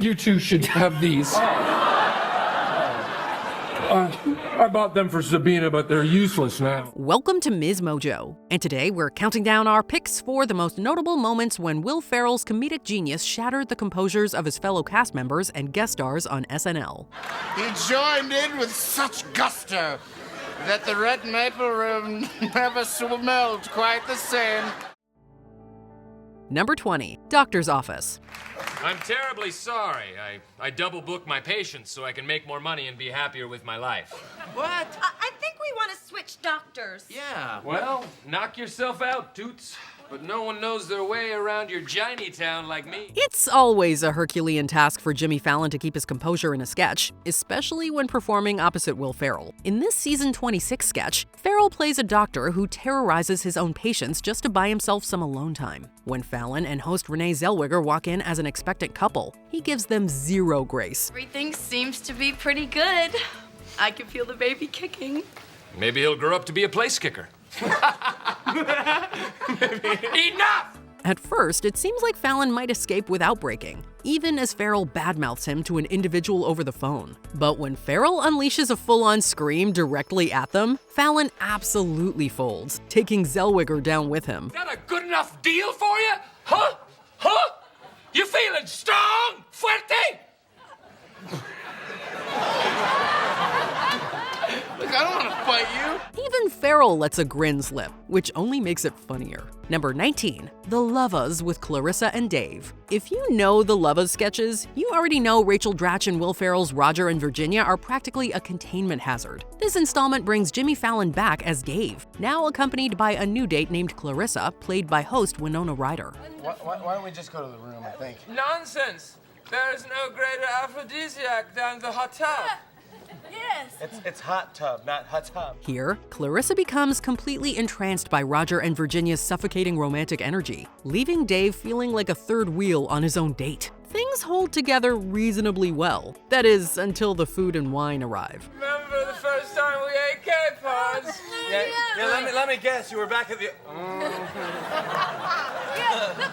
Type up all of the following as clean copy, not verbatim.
You two should have these. I bought them for Sabina, but they're useless now. Welcome to MsMojo, and today we're counting down our picks for the most notable moments when Will Ferrell's comedic genius shattered the composures of his fellow cast members and guest stars on SNL. He joined in with such gusto that the red maple room never smelled quite the same. Number 20, Doctor's Office. I'm terribly sorry. I double book my patients so I can make more money and be happier with my life. What? I think we want to switch doctors. Yeah. Well, knock yourself out, Toots. But no one knows their way around your Giny town like me. It's always a Herculean task for Jimmy Fallon to keep his composure in a sketch, especially when performing opposite Will Ferrell. In this season 26 sketch, Ferrell plays a doctor who terrorizes his own patients just to buy himself some alone time. When Fallon and host Renee Zellweger walk in as an expectant couple, he gives them zero grace. Everything seems to be pretty good. I can feel the baby kicking. Maybe he'll grow up to be a place kicker. Enough! At first, it seems like Fallon might escape without breaking, even as Ferrell badmouths him to an individual over the phone. But when Ferrell unleashes a full-on scream directly at them, Fallon absolutely folds, taking Zellweger down with him. Is that a good enough deal for you? Huh? Huh? You feeling strong? Fuerte? Look, I don't want to fight you. Even Ferrell lets a grin slip, which only makes it funnier. Number 19, The Love-ahs with Clarissa and Dave. If you know the Love-ahs sketches, you already know Rachel Dratch and Will Ferrell's Roger and Virginia are practically a containment hazard. This installment brings Jimmy Fallon back as Dave, now accompanied by a new date named Clarissa, played by host Winona Ryder. Why don't we just go to the room, I think? Nonsense! There is no greater aphrodisiac than the hot tub. Yes. It's hot tub, not hot tub. Here, Clarissa becomes completely entranced by Roger and Virginia's suffocating romantic energy, leaving Dave feeling like a third wheel on his own date. Things hold together reasonably well. That is, until the food and wine arrive. Remember the first time we ate K-Pods? Yeah, let me guess. You were back at the.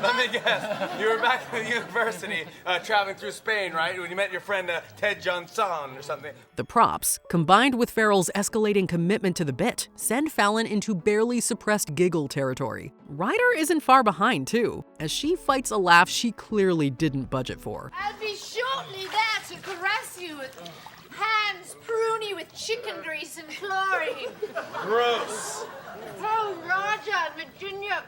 Let me guess. You were back at the university, traveling through Spain, right? When you met your friend Ted Johnson or something. The props, combined with Ferrell's escalating commitment to the bit, send Fallon into barely suppressed giggle territory. Ryder isn't far behind, too, as she fights a laugh she clearly didn't budget for. I'll be shortly there to caress you with hands pruny with chicken grease and chlorine. Gross. Oh, Roger and Virginia,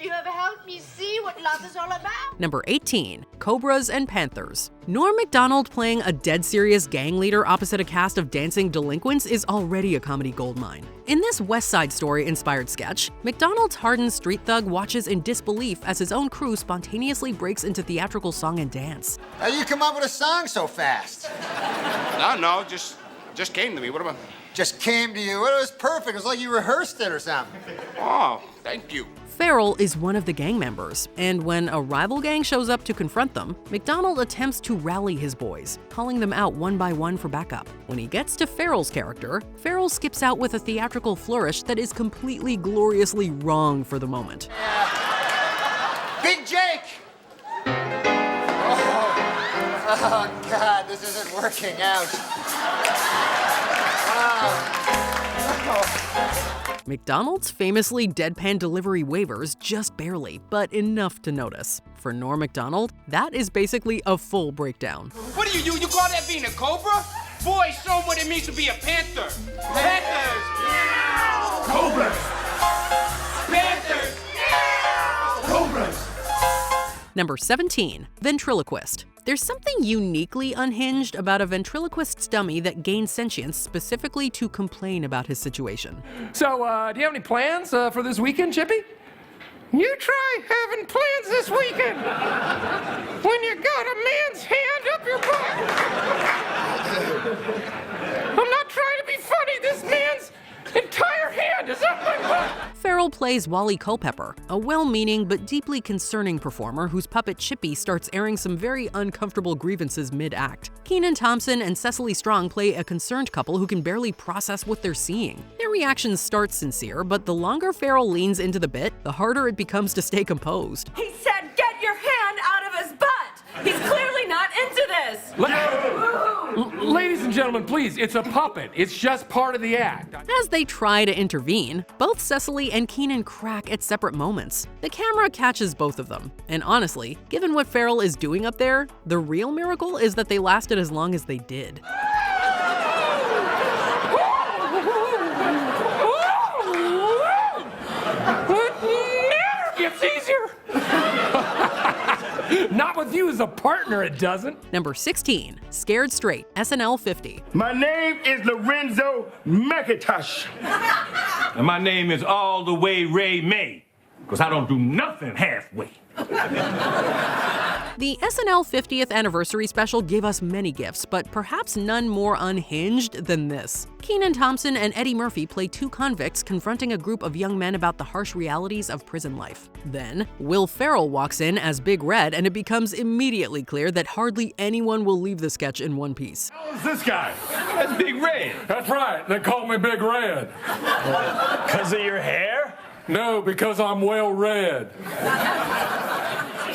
you have helped me see what love is all about. Number 18, Cobras and Panthers. Norm Macdonald playing a dead-serious gang leader opposite a cast of dancing delinquents is already a comedy goldmine. In this West Side Story-inspired sketch, Macdonald's hardened street thug watches in disbelief as his own crew spontaneously breaks into theatrical song and dance. How you come up with a song so fast? No, just came to me. What about? Just came to you. It was perfect. It was like you rehearsed it or something. Oh, thank you. Ferrell is one of the gang members, and when a rival gang shows up to confront them, Macdonald attempts to rally his boys, calling them out one by one for backup. When he gets to Ferrell's character, Ferrell skips out with a theatrical flourish that is completely gloriously wrong for the moment. Big Jake! Oh, God, this isn't working out. McDonald's famously deadpan delivery wavers just barely, but enough to notice. For Norm Macdonald, that is basically a full breakdown. What do? You call that being a cobra? Boy, show 'em what it means to be a panther. Panthers! Yeah! Cobras! Panthers! Yeah! Cobras! Number 17, Ventriloquist. There's something uniquely unhinged about a ventriloquist's dummy that gains sentience specifically to complain about his situation. So, do you have any plans for this weekend, Chippy? You try having plans this weekend when you got a man's hand up your butt. I'm not trying to be funny. This man's entire hand is up my butt. Ferrell plays Wally Culpepper, a well-meaning but deeply concerning performer whose puppet Chippy starts airing some very uncomfortable grievances mid-act. Kenan Thompson and Cecily Strong play a concerned couple who can barely process what they're seeing. Their reactions start sincere, but the longer Ferrell leans into the bit, the harder it becomes to stay composed. He said, get your hand out of his butt. He's clearly not into Ladies and gentlemen, please, it's a puppet. It's just part of the act. As they try to intervene, both Cecily and Kenan crack at separate moments. The camera catches both of them. And honestly, given what Ferrell is doing up there, the real miracle is that they lasted as long as they did. It never gets easier. Not with you as a partner, it doesn't. Number 16, Scared Straight, SNL 50. My name is Lorenzo McIntosh. And my name is All the Way Ray May, because I don't do nothing halfway. The SNL 50th anniversary special gave us many gifts, but perhaps none more unhinged than this. Kenan Thompson and Eddie Murphy play two convicts confronting a group of young men about the harsh realities of prison life. Then, Will Ferrell walks in as Big Red, and it becomes immediately clear that hardly anyone will leave the sketch in one piece. Who's this guy? That's Big Red. That's right. They call me Big Red. Because of your hair? No, because I'm well read.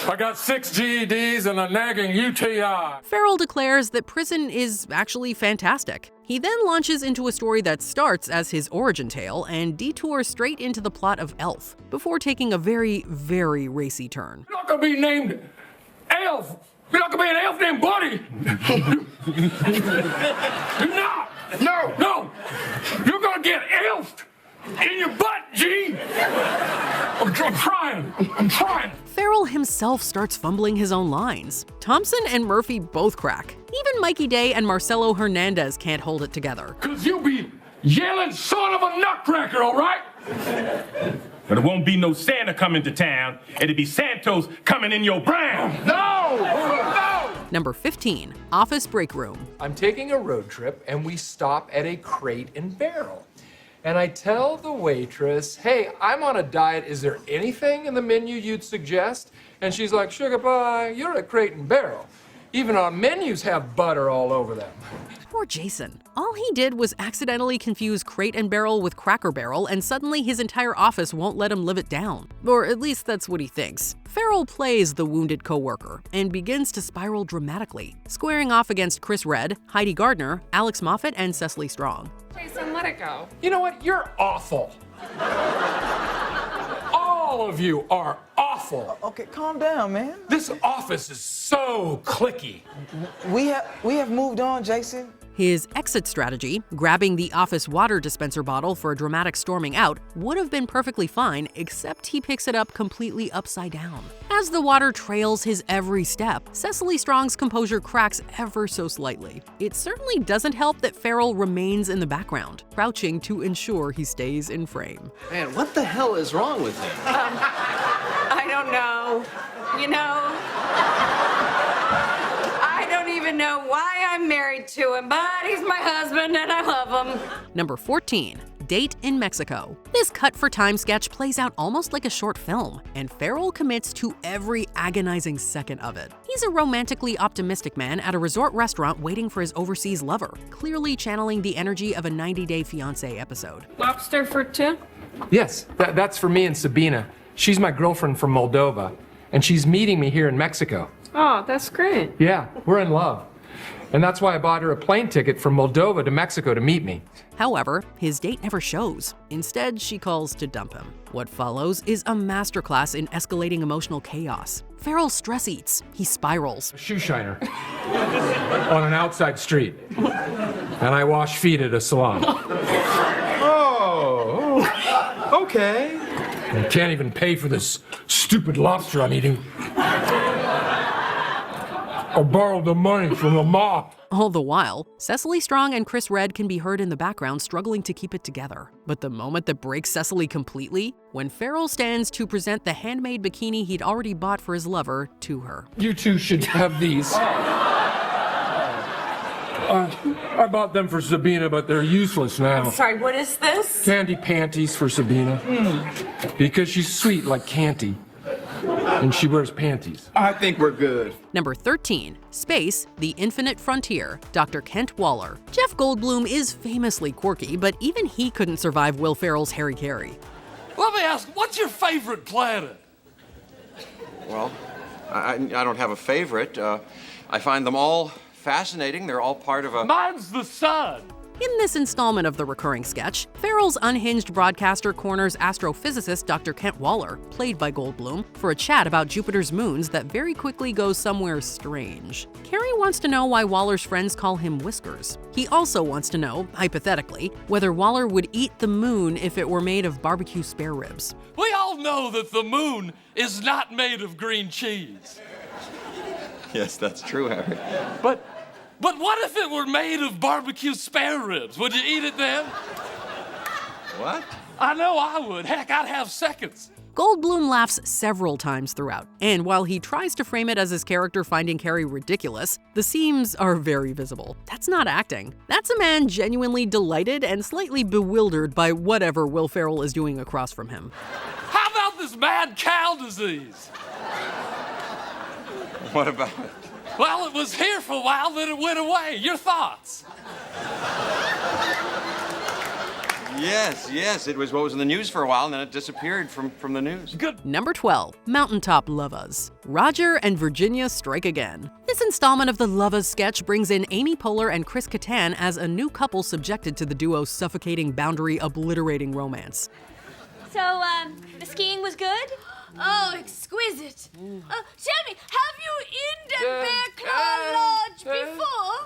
I got 6 GEDs and a nagging UTI. Ferrell declares that prison is actually fantastic. He then launches into a story that starts as his origin tale and detours straight into the plot of Elf, before taking a very, very racy turn. You're not gonna be named Elf. You're not gonna be an elf named Buddy. You're not. No. No. You're gonna get elfed in your butt, G. I'm trying. I'm trying. Ferrell himself starts fumbling his own lines. Thompson and Murphy both crack. Even Mikey Day and Marcelo Hernandez can't hold it together. Cause you be yelling son of a nutcracker, all right? But it won't be no Santa coming to town. It'll be Santos coming in your brown. No! No! Number 15, Office Break Room. I'm taking a road trip and we stop at a Crate and Barrel. And I tell the waitress, hey, I'm on a diet. Is there anything in the menu you'd suggest? And she's like, sugar pie, you're at Crate and Barrel. Even our menus have butter all over them. Poor Jason. All he did was accidentally confuse Crate and Barrel with Cracker Barrel, and suddenly his entire office won't let him live it down. Or at least that's what he thinks. Ferrell plays the wounded coworker and begins to spiral dramatically, squaring off against Chris Redd, Heidi Gardner, Alex Moffat, and Cecily Strong. Jason, let it go. You know what? You're awful. All of you are awful. Okay, calm down, man. This office is so cliquey. We have moved on, Jason. His exit strategy, grabbing the office water dispenser bottle for a dramatic storming out, would have been perfectly fine, except he picks it up completely upside down. As the water trails his every step, Cecily Strong's composure cracks ever so slightly. It certainly doesn't help that Ferrell remains in the background, crouching to ensure he stays in frame. Man, what the hell is wrong with him? I don't know. You know, I don't even know why I'm married to him, but he's my husband and I love him. Number 14, Date in Mexico. This cut-for-time sketch plays out almost like a short film, and Ferrell commits to every agonizing second of it. He's a romantically optimistic man at a resort restaurant waiting for his overseas lover, clearly channeling the energy of a 90 Day Fiancé episode. Lobster for two? Yes, that's for me and Sabina. She's my girlfriend from Moldova, and she's meeting me here in Mexico. Oh, that's great. Yeah, we're in love. And that's why I bought her a plane ticket from Moldova to Mexico to meet me. However, his date never shows. Instead, she calls to dump him. What follows is a masterclass in escalating emotional chaos. Ferrell stress eats. He spirals. A shoe shiner on an outside street. And I wash feet at a salon. Oh, okay. I can't even pay for this stupid lobster I'm eating. I borrowed the money from the mob. All the while, Cecily Strong and Chris Redd can be heard in the background struggling to keep it together. But the moment that breaks Cecily completely, when Ferrell stands to present the handmade bikini he'd already bought for his lover to her. You two should have these. I bought them for Sabina, but they're useless now. I'm sorry, what is this? Candy panties for Sabina. Because she's sweet like Canty. And she wears panties. I think we're good. Number 13, Space, the Infinite Frontier, Dr. Kent Waller. Jeff Goldblum is famously quirky, but even he couldn't survive Will Ferrell's Harry Carey. Let me ask, what's your favorite planet? Well, I don't have a favorite. I find them all fascinating. They're all part of a... Mine's the sun. In this installment of the recurring sketch, Ferrell's unhinged broadcaster corners astrophysicist Dr. Kent Waller, played by Goldblum, for a chat about Jupiter's moons that very quickly goes somewhere strange. Carrey wants to know why Waller's friends call him Whiskers. He also wants to know, hypothetically, whether Waller would eat the moon if it were made of barbecue spare ribs. We all know that the moon is not made of green cheese. Yes, that's true, Harry. But what if it were made of barbecue spare ribs? Would you eat it then? What? I know I would. Heck, I'd have seconds. Goldblum laughs several times throughout, and while he tries to frame it as his character finding Carrey ridiculous, the seams are very visible. That's not acting. That's a man genuinely delighted and slightly bewildered by whatever Will Ferrell is doing across from him. How about this mad cow disease? What about it? Well, it was here for a while, then it went away. Your thoughts? Yes, it was what was in the news for a while, and then it disappeared from the news. Good. Number 12, Mountaintop Lovahs. Roger and Virginia strike again. This installment of the Love-ahs sketch brings in Amy Poehler and Chris Kattan as a new couple subjected to the duo's suffocating, boundary-obliterating romance. So, the skiing was good? Oh, exquisite. Tell me, have you in the Bear Claw Lodge before?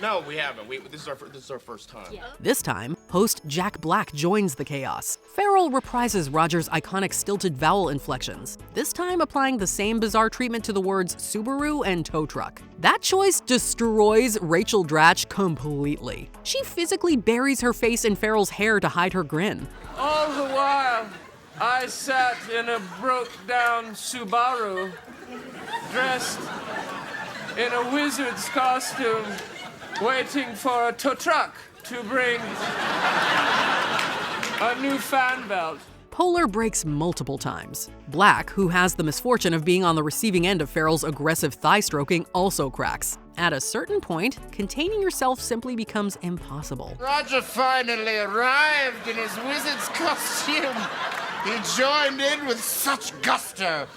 No, we haven't. This is our first time. Yeah. This time, host Jack Black joins the chaos. Ferrell reprises Roger's iconic stilted vowel inflections, this time applying the same bizarre treatment to the words Subaru and tow truck. That choice destroys Rachel Dratch completely. She physically buries her face in Ferrell's hair to hide her grin. All the while, I sat in a broke-down Subaru, dressed in a wizard's costume, waiting for a tow truck to bring a new fan belt. Poehler breaks multiple times. Black, who has the misfortune of being on the receiving end of Ferrell's aggressive thigh stroking, also cracks. At a certain point, containing yourself simply becomes impossible. Roger finally arrived in his wizard's costume. He joined in with such gusto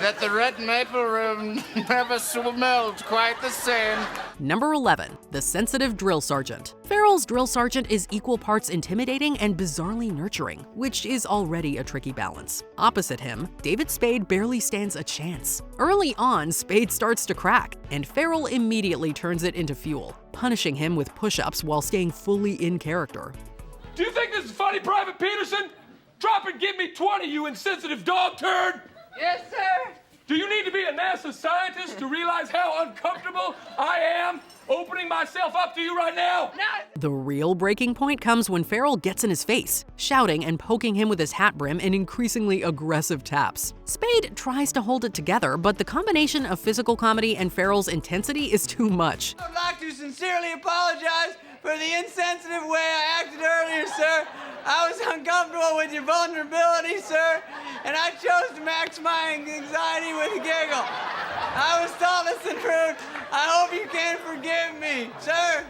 that the red maple room never smelled quite the same. Number 11, the sensitive drill sergeant. Ferrell's drill sergeant is equal parts intimidating and bizarrely nurturing, which is already a tricky balance. Opposite him, David Spade barely stands a chance. Early on, Spade starts to crack, and Ferrell immediately turns it into fuel, punishing him with push-ups while staying fully in character. Do you think this is funny, Private Peterson? Drop and give me 20, you insensitive dog turd! Yes, sir. Do you need to be a NASA scientist to realize how uncomfortable I am opening myself up to you right now? The real breaking point comes when Ferrell gets in his face, shouting and poking him with his hat brim in increasingly aggressive taps. Spade tries to hold it together, but the combination of physical comedy and Ferrell's intensity is too much. I would like to sincerely apologize for the insensitive way I acted earlier, sir. I was uncomfortable with your vulnerability, sir, and I chose to max my anxiety with a giggle. I was thoughtless and rude. I hope you can forgive me, sir.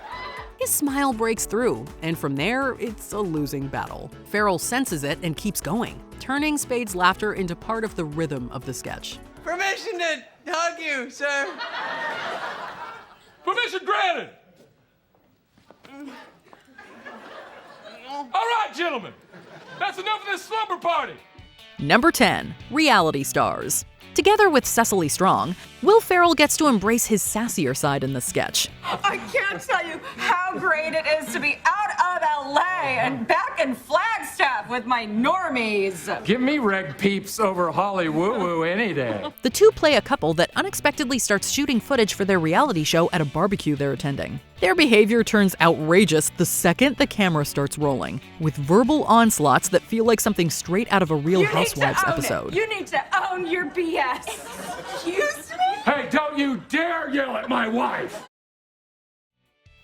His smile breaks through, and from there, it's a losing battle. Ferrell senses it and keeps going, turning Spade's laughter into part of the rhythm of the sketch. Permission to hug you, sir. Permission granted! All right, gentlemen, that's enough of this slumber party. Number 10, reality stars. Together with Cecily Strong, Will Ferrell gets to embrace his sassier side in the sketch. I can't tell you how great it is to be out of LA and back in Flagstaff with my normies. Give me reg peeps over Holly Woo Woo any day. The two play a couple that unexpectedly starts shooting footage for their reality show at a barbecue they're attending. Their behavior turns outrageous the second the camera starts rolling, with verbal onslaughts that feel like something straight out of a Real Housewives episode. You need to own your BS. Excuse me? Hey, don't you dare yell at my wife!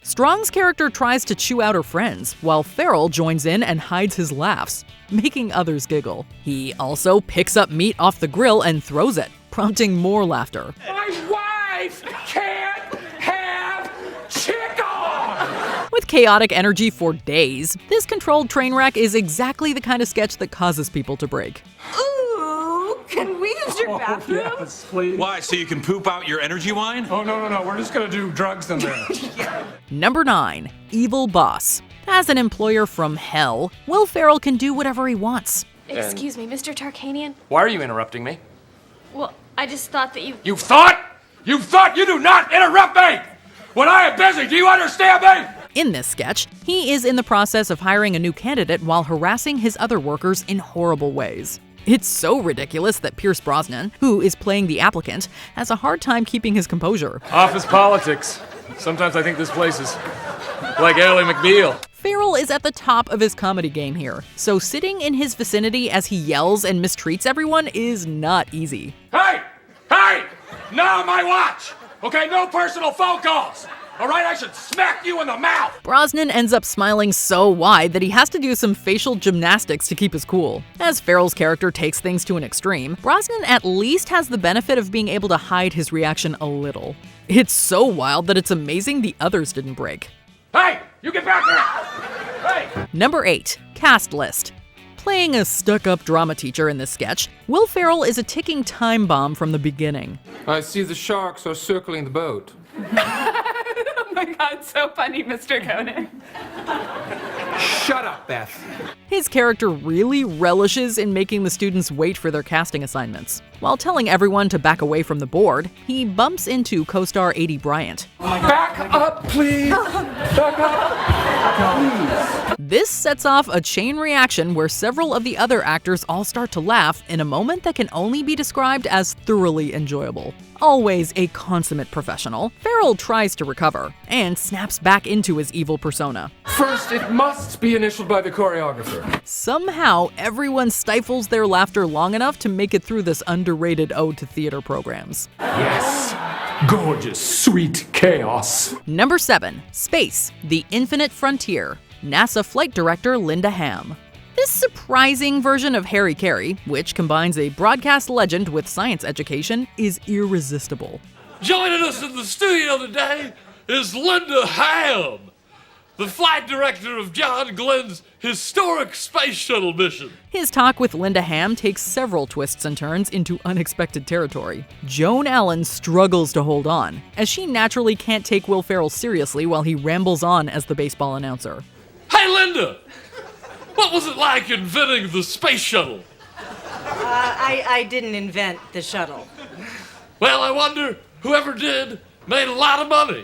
Strong's character tries to chew out her friends, while Ferrell joins in and hides his laughs, making others giggle. He also picks up meat off the grill and throws it, prompting more laughter. My wife can't have chicken! With chaotic energy for days, this controlled train wreck is exactly the kind of sketch that causes people to break. Ooh, can we use your bathroom? Yes, please. Why, so you can poop out your energy wine? Oh, no. We're just going to do drugs in there. Number 9. Evil Boss. As an employer from hell, Will Ferrell can do whatever he wants. Excuse me, Mr. Tarkanian? Why are you interrupting me? Well, I just thought that you... You thought? You thought? You do not interrupt me! When I am busy, do you understand me? In this sketch, he is in the process of hiring a new candidate while harassing his other workers in horrible ways. It's so ridiculous that Pierce Brosnan, who is playing the applicant, has a hard time keeping his composure. Office politics. Sometimes I think this place is like Ally McBeal. Ferrell is at the top of his comedy game here, so sitting in his vicinity as he yells and mistreats everyone is not easy. Hey! Hey! Now my watch! Okay, no personal phone calls! All right, I should smack you in the mouth! Brosnan ends up smiling so wide that he has to do some facial gymnastics to keep his cool. As Ferrell's character takes things to an extreme, Brosnan at least has the benefit of being able to hide his reaction a little. It's so wild that it's amazing the others didn't break. Hey! You get back here! Hey! Number 8. Cast list. Playing a stuck-up drama teacher in this sketch, Will Ferrell is a ticking time bomb from the beginning. I see the sharks are circling the boat. Oh my God, so funny, Mr. Conan. Shut up, Beth. His character really relishes in making the students wait for their casting assignments. While telling everyone to back away from the board, he bumps into co-star A.D. Bryant. Back up, please. Back up. Please. This sets off a chain reaction where several of the other actors all start to laugh in a moment that can only be described as thoroughly enjoyable. Always a consummate professional, Ferrell tries to recover and snaps back into his evil persona. First, it must be initialed by the choreographer. Somehow, everyone stifles their laughter long enough to make it through this underrated ode to theater programs. Yes. Gorgeous, sweet chaos. Number 7. Space, the Infinite Frontier. NASA flight director Linda Ham. This surprising version of Harry Carey, which combines a broadcast legend with science education, is irresistible. Joining us in the studio today is Linda Ham, the flight director of John Glenn's historic space shuttle mission. His talk with Linda Ham takes several twists and turns into unexpected territory. Joan Allen struggles to hold on, as she naturally can't take Will Ferrell seriously while he rambles on as the baseball announcer. Hey, Linda! What was it like inventing the space shuttle? I didn't invent the shuttle. Well, I wonder, whoever did made a lot of money.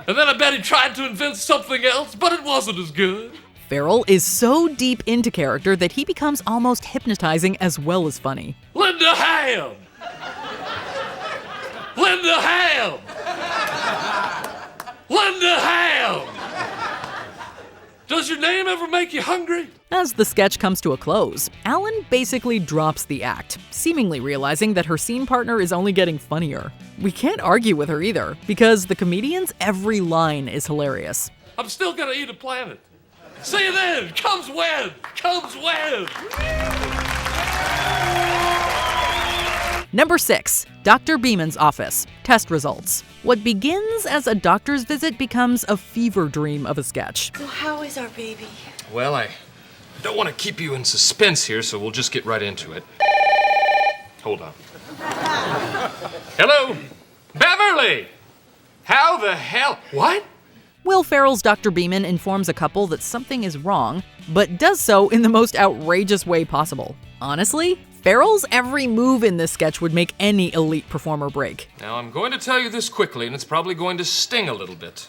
And then I bet he tried to invent something else, but it wasn't as good. Ferrell is so deep into character that he becomes almost hypnotizing as well as funny. Linda Ham! Linda Ham! Linda Ham! Does your name ever make you hungry? As the sketch comes to a close, Allen basically drops the act, seemingly realizing that her scene partner is only getting funnier. We can't argue with her either, because the comedian's every line is hilarious. I'm still gonna eat a planet. See you then! Comes when! Comes when! Number 6. Dr. Beaman's office. Test results. What begins as a doctor's visit becomes a fever dream of a sketch. So how is our baby? Well, I don't want to keep you in suspense here, so we'll just get right into it. Hold on. Hello? Beverly! How the hell? What? Will Ferrell's Dr. Beaman informs a couple that something is wrong, but does so in the most outrageous way possible. Honestly, Ferrell's every move in this sketch would make any elite performer break. Now, I'm going to tell you this quickly, and it's probably going to sting a little bit.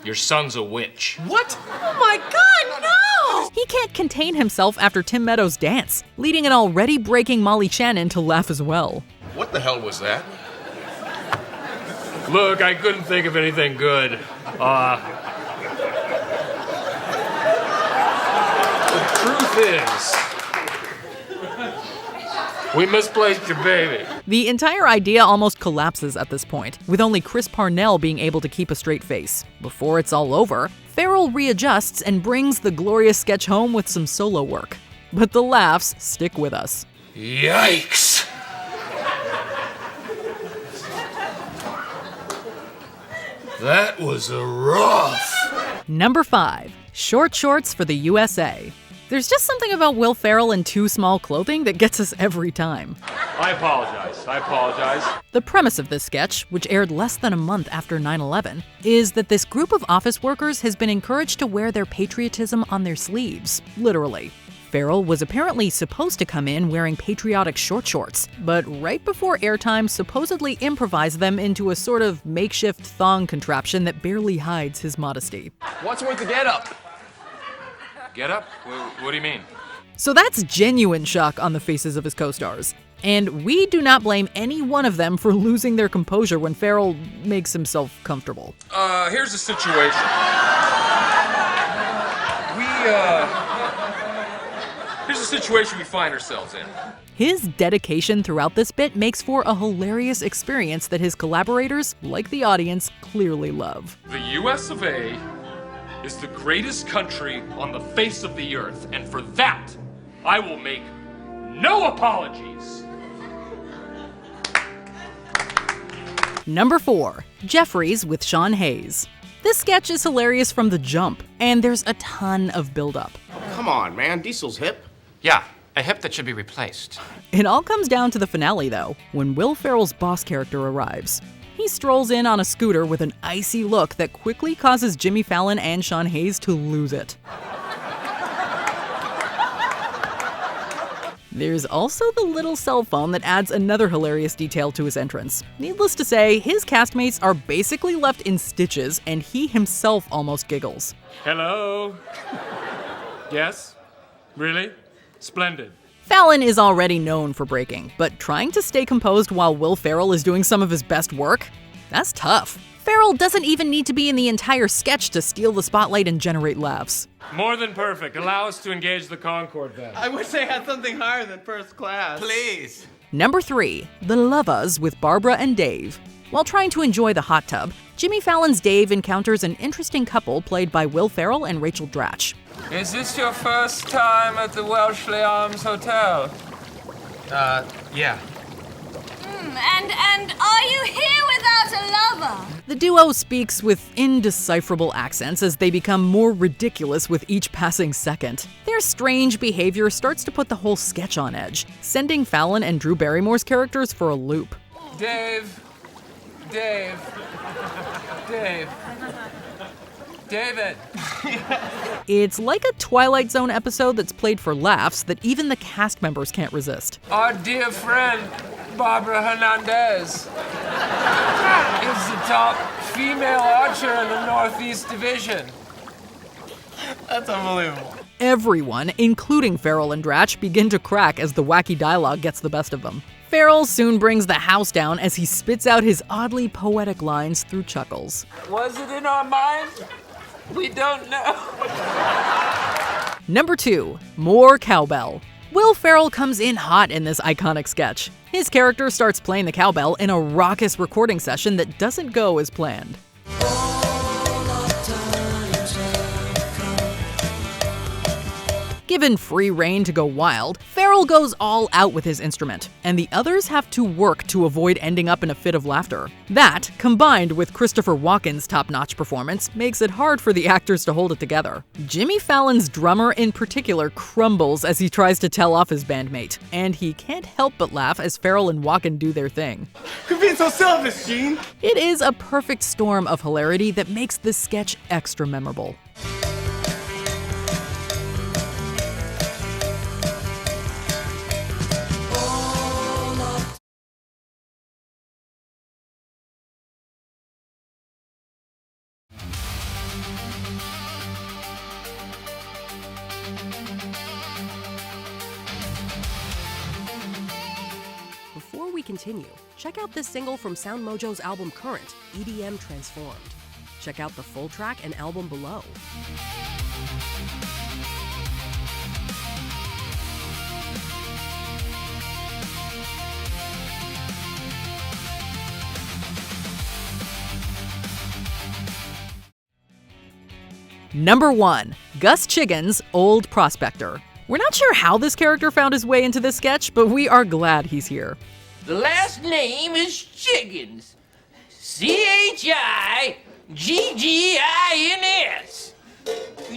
Your son's a witch. What? Oh my God, no! He can't contain himself after Tim Meadows' dance, leading an already breaking Molly Shannon to laugh as well. What the hell was that? Look, I couldn't think of anything good. The truth is, we misplaced your baby. The entire idea almost collapses at this point, with only Chris Parnell being able to keep a straight face. Before it's all over, Ferrell readjusts and brings the glorious sketch home with some solo work. But the laughs stick with us. Yikes! That was a rough. Number 5. Short shorts for the USA. There's just something about Will Ferrell in too small clothing that gets us every time. I apologize. The premise of this sketch, which aired less than a month after 9/11, is that this group of office workers has been encouraged to wear their patriotism on their sleeves, literally. Ferrell was apparently supposed to come in wearing patriotic short shorts, but right before airtime supposedly improvised them into a sort of makeshift thong contraption that barely hides his modesty. What's with the getup? Get up? What do you mean? So that's genuine shock on the faces of his co-stars. And we do not blame any one of them for losing their composure when Ferrell makes himself comfortable. Here's the situation. Here's the situation we find ourselves in. His dedication throughout this bit makes for a hilarious experience that his collaborators, like the audience, clearly love. The US of A is the greatest country on the face of the earth, and for that, I will make no apologies. Number 4, Jeffries with Shawn Hayes. This sketch is hilarious from the jump, and there's a ton of build-up. Come on, man. Diesel's hip. Yeah, a hip that should be replaced. It all comes down to the finale, though, when Will Ferrell's boss character arrives. He strolls in on a scooter with an icy look that quickly causes Jimmy Fallon and Shawn Hayes to lose it. There's also the little cell phone that adds another hilarious detail to his entrance. Needless to say, his castmates are basically left in stitches, and he himself almost giggles. Hello? Yes? Really? Splendid. Fallon is already known for breaking, but trying to stay composed while Will Ferrell is doing some of his best work? That's tough. Ferrell doesn't even need to be in the entire sketch to steal the spotlight and generate laughs. More than perfect. Allow us to engage the Concorde then. I wish I had something higher than first class. Please. Number 3, the Love-ahs with Barbara and Dave. While trying to enjoy the hot tub, Jimmy Fallon's Dave encounters an interesting couple played by Will Ferrell and Rachel Dratch. Is this your first time at the Welshly Arms Hotel? Yeah. And are you here without a lover? The duo speaks with indecipherable accents as they become more ridiculous with each passing second. Their strange behavior starts to put the whole sketch on edge, sending Fallon and Drew Barrymore's characters for a loop. Dave. David. It's like a Twilight Zone episode that's played for laughs that even the cast members can't resist. Our dear friend, Barbara Hernandez, is the top female archer in the Northeast Division. That's unbelievable. Everyone, including Ferrell and Dratch, begin to crack as the wacky dialogue gets the best of them. Ferrell soon brings the house down as he spits out his oddly poetic lines through chuckles. Was it in our mind? We don't know. Number 2, more Cowbell. Will Ferrell comes in hot in this iconic sketch. His character starts playing the cowbell in a raucous recording session that doesn't go as planned. Given free rein to go wild, Ferrell goes all out with his instrument, and the others have to work to avoid ending up in a fit of laughter. That, combined with Christopher Walken's top-notch performance, makes it hard for the actors to hold it together. Jimmy Fallon's drummer in particular crumbles as he tries to tell off his bandmate, and he can't help but laugh as Ferrell and Walken do their thing. Quit being so selfish, Gene. It is a perfect storm of hilarity that makes this sketch extra memorable. Before we continue, check out this single from MsMojo's album Current, EDM Transformed. Check out the full track and album below. Number 1, Gus Chiggins, Old Prospector. We're not sure how this character found his way into this sketch, but we are glad he's here. The last name is Chiggins. C-H-I-G-G-I-N-S.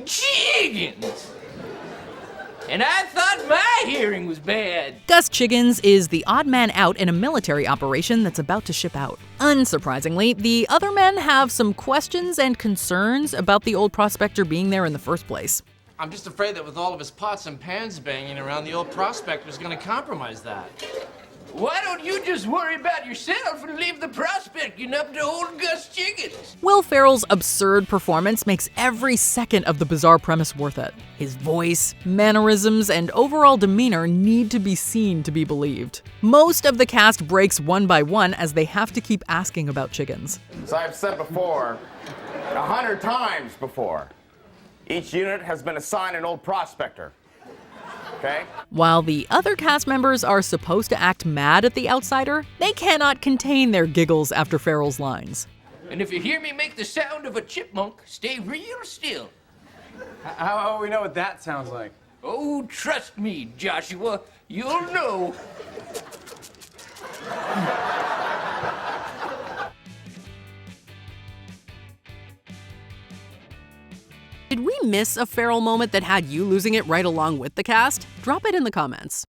Chiggins. And I thought my hearing was bad. Gus Chiggins is the odd man out in a military operation that's about to ship out. Unsurprisingly, the other men have some questions and concerns about the old Prospector being there in the first place. I'm just afraid that with all of his pots and pans banging around, the old Prospector's gonna compromise that. Why don't you just worry about yourself and leave the prospecting up to old Gus Chiggins? Will Ferrell's absurd performance makes every second of the bizarre premise worth it. His voice, mannerisms, and overall demeanor need to be seen to be believed. Most of the cast breaks one by one as they have to keep asking about Chiggins. As I've said before, 100 times before, each unit has been assigned an old Prospector. Okay? While the other cast members are supposed to act mad at the outsider, they cannot contain their giggles after Ferrell's lines. And if you hear me make the sound of a chipmunk, stay real still. How do we know what that sounds like? Oh, trust me, Joshua, you'll know. Did we miss a Ferrell moment that had you losing it right along with the cast? Drop it in the comments.